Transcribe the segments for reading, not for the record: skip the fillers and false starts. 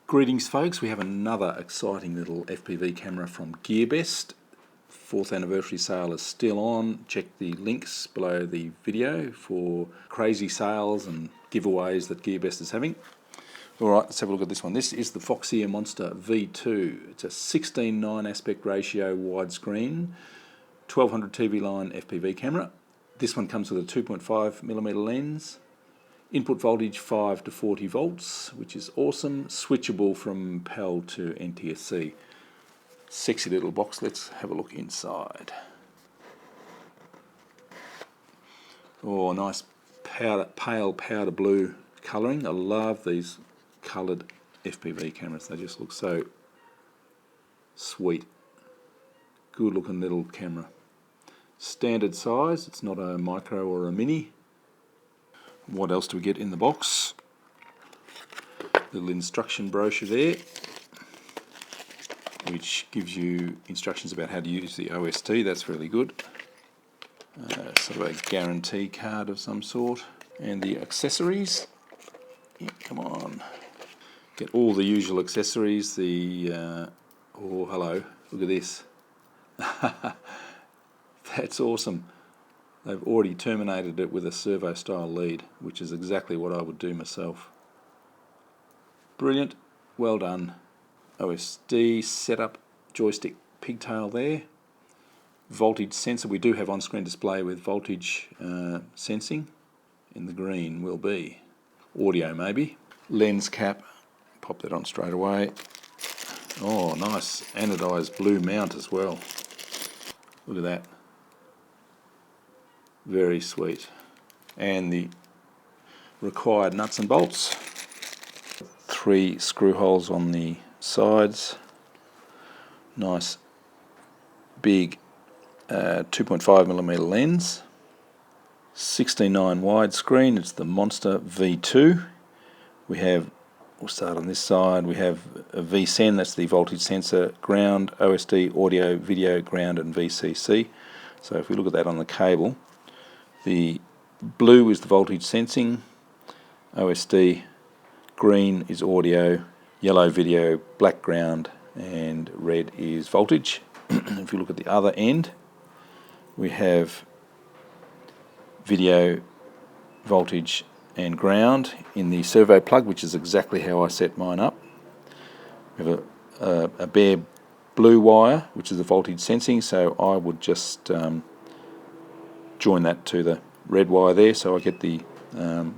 Greetings folks, we have another exciting little FPV camera from GearBest. 4th anniversary sale is still on. Check the links below the video for crazy sales and giveaways that GearBest is having. Alright, let's have a look at this one. This is the Foxeer Monster V2. It's a 16:9 aspect ratio widescreen, 1200 TV line FPV camera. This one comes with a 2.5mm lens. Input voltage 5 to 40 volts, which is awesome. Switchable from PAL to NTSC. Sexy little box. Let's have a look inside. Oh, nice pale powder blue colouring. I love these coloured FPV cameras. They just look so sweet. Good looking little camera. Standard size. It's not a micro or a mini. What else do we get in the box? Little instruction brochure there, which gives you instructions about how to use the OSD. That's really good. Sort of a guarantee card of some sort. And the accessories. Yeah, come on. Get all the usual accessories. The oh, hello, look at this. That's awesome. They've already terminated it with a servo-style lead, which is exactly what I would do myself. Brilliant, well done. OSD setup, joystick pigtail there. Voltage sensor, we do have on-screen display with voltage sensing. In the green will be. Audio maybe. Lens cap, pop that on straight away. Oh, nice anodized blue mount as well. Look at that. Very sweet. And the required nuts and bolts. 3 screw holes on the sides. Nice big 2.5mm lens. 16:9 widescreen. It's the Monster V2. We'll start on this side. We have a VSEN, that's the voltage sensor, ground, OSD, audio, video, ground, and VCC. So if we look at that on the cable, the blue is the voltage sensing, OSD, green is audio, yellow video, black ground, and red is voltage. If you look at the other end, we have video, voltage, and ground in the servo plug, which is exactly how I set mine up. We have a bare blue wire, which is the voltage sensing, so I would just join that to the red wire there, so I get the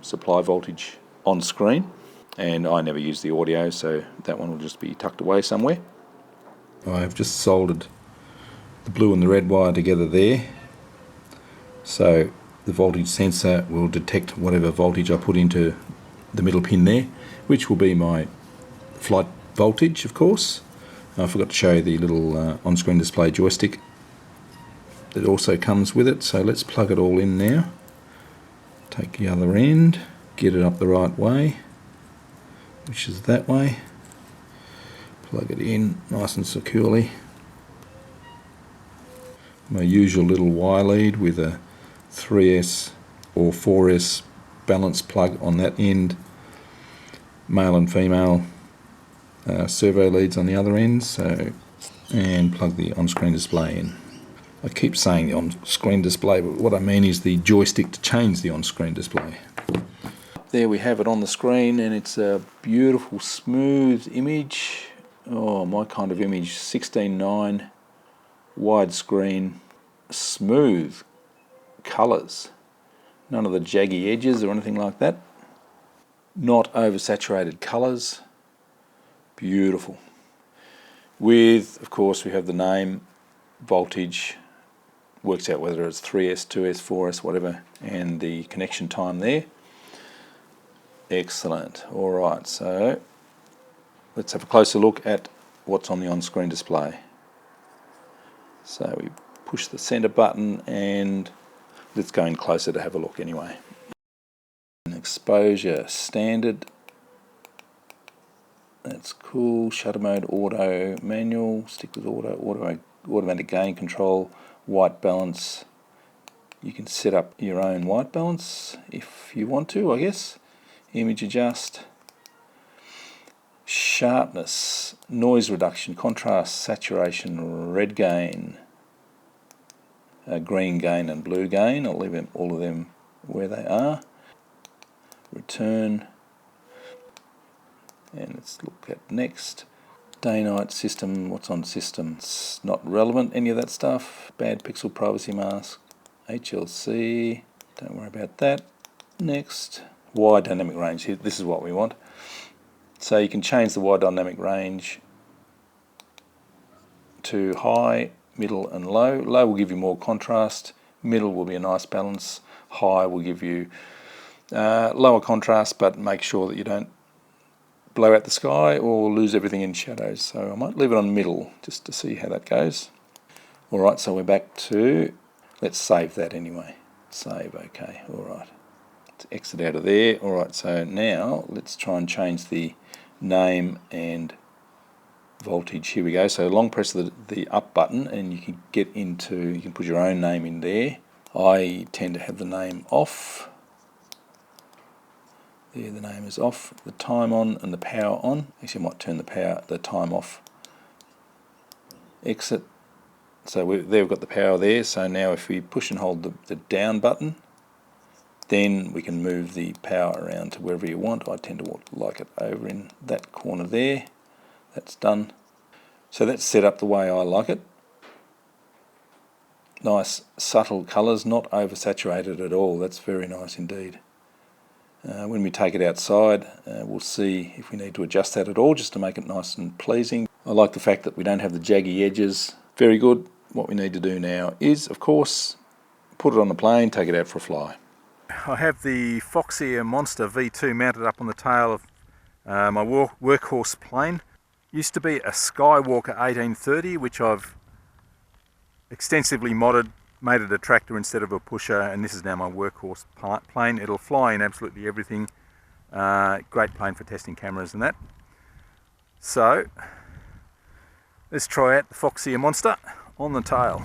supply voltage on screen. And I never use the audio, so that one will just be tucked away somewhere. I've just soldered the blue and the red wire together there, so the voltage sensor will detect whatever voltage I put into the middle pin there, which will be my flight voltage, of course. I forgot to show you the little on-screen display joystick that also comes with it, so let's plug it all in now. Take the other end, get it up the right way, which is that way. Plug it in nice and securely. My usual little wire lead with a 3S or 4S balance plug on that end. Male and female servo leads on the other end, and plug the on-screen display in. I keep saying the on-screen display, but what I mean is the joystick to change the on-screen display. There we have it on the screen, and it's a beautiful smooth image. Oh, my kind of image. 16:9 widescreen, smooth colours, none of the jaggy edges or anything like that, not oversaturated colours, beautiful. With, of course, we have the name, voltage, works out whether it's 3S, 2S, 4S, whatever, and the connection time there. Excellent. Alright, so let's have a closer look at what's on the on-screen display. So we push the center button and let's go in closer to have a look anyway. Exposure standard. That's cool. Shutter mode, auto, manual. Stick with auto, automatic gain control, white balance. You can set up your own white balance if you want to, I guess. Image adjust. Sharpness, noise reduction, contrast, saturation, red gain, green gain and blue gain. I'll leave them, all of them where they are. Return, and let's look at next. Day-night system, what's on system? It's not relevant, any of that stuff. Bad pixel privacy mask, HLC, don't worry about that. Next, wide dynamic range, here, this is what we want. So you can change the wide dynamic range to high, middle and low. Low will give you more contrast, middle will be a nice balance, high will give you lower contrast, but make sure that you don't blow out the sky or lose everything in shadows. So I might leave it on middle just to see how that goes. Alright, so we're back to, let's save that anyway. Save, okay, alright. Let's exit out of there. Alright, so now let's try and change the name and voltage. Here we go. So long press the up button and you can get into, you can put your own name in there. I tend to have the name off. There, the name is off, the time on and the power on. Actually, I might turn the time off. Exit. So there we've got the power there. So now if we push and hold the down button, then we can move the power around to wherever you want. I tend to like it over in that corner there. That's done. So that's set up the way I like it. Nice subtle colours, not oversaturated at all. That's very nice indeed. When we take it outside, we'll see if we need to adjust that at all, just to make it nice and pleasing. I like the fact that we don't have the jaggy edges. Very good. What we need to do now is, of course, put it on the plane, take it out for a fly. I have the Foxeer Monster V2 mounted up on the tail of my workhorse plane. Used to be a Skywalker 1830, which I've extensively modded, made it a tractor instead of a pusher, and this is now my workhorse plane. It'll fly in absolutely everything. Great plane for testing cameras and that. So let's try out the Foxeer Monster on the tail.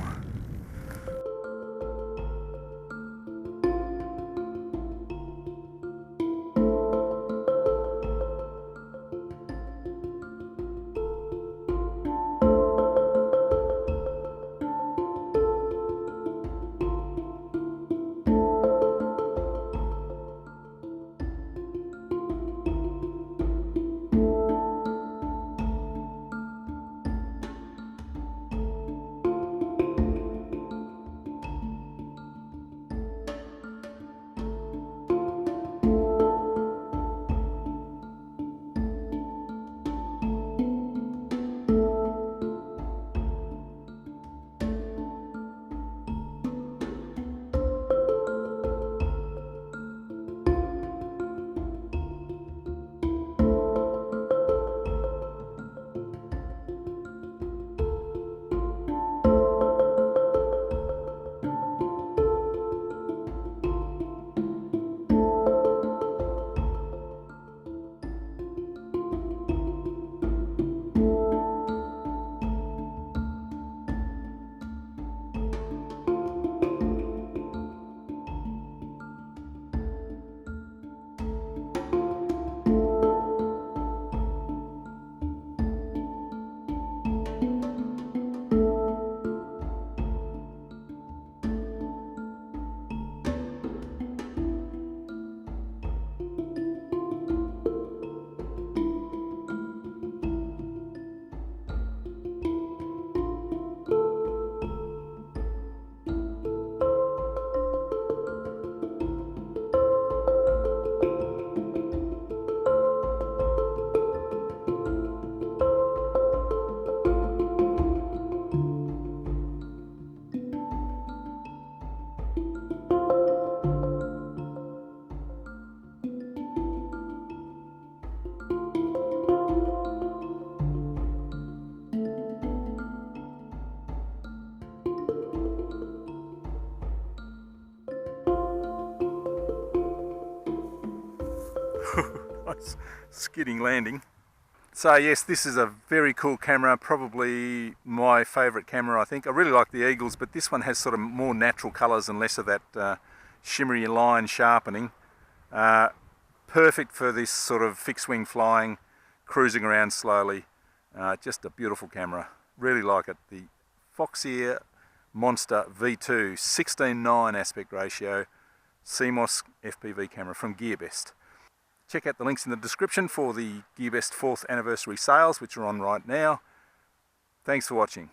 Nice skidding landing. So yes, this is a very cool camera, probably my favourite camera I think. I really like the Eagles, but this one has sort of more natural colours and less of that shimmery line sharpening. Perfect for this sort of fixed wing flying. cruising around slowly. Just a beautiful camera. Really like it. The Foxeer Monster V2 16:9 aspect ratio CMOS FPV camera from GearBest. Check out the links in the description for the GearBest 4th anniversary sales, which are on right now. Thanks for watching.